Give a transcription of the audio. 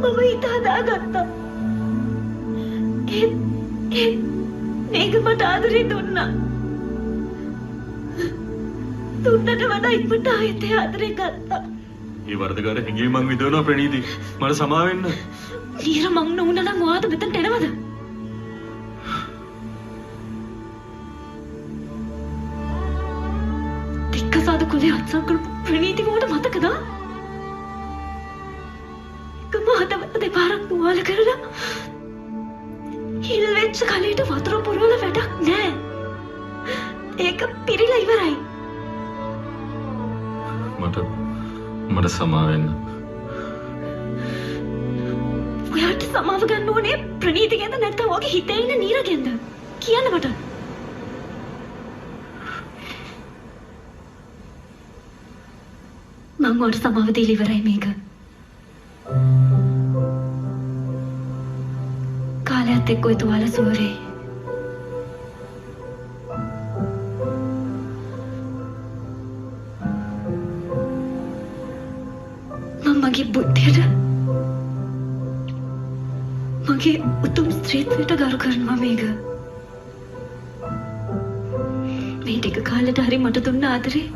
මම හිත හදාගත්තා. මේක මට ආදරේ දුන්නා. දුන්නට වඩා ඉක්මනට ආයෙත් ආදරේ ගත්තා. මේ වර්ධකාර හැංගීම මං විදවනවා ප්‍රණීති. මට සමා වෙන්න. නීර මං නොවුනා නම් ඔයාද මෙතනට එනවද? තික්කසාද කුලේ අත්සන් කරපු ප්‍රණීති මොකට මතකද? එකම හදවත දෙපාරක් තුවාල කරලා හිල් වෙච්ච කලයට වතුර පුරවල වැඩක් නෑ. ඒක පිරීලා ඉවරයි. මට සමා වෙන්න. ඔයාට සමාව ගන්න ඕනේ ප්‍රණීතිගෙන්ද නැත්නම් ඔයාගේ හිතේ ඉන්න නීරගෙන්ද? කියන්න මට. මම ඔයාට සමාව දීලා ඉවරයි මේක. කාලයත් එක්ක ඔය තුවාල සුවරේ. මගේ බුද්ධියට මගේ උතුම් ස්ත්‍රීත්වයට ගරු කරනවා මේක. මේ ටික කාලෙට හරි මට දුන්න ආදරේ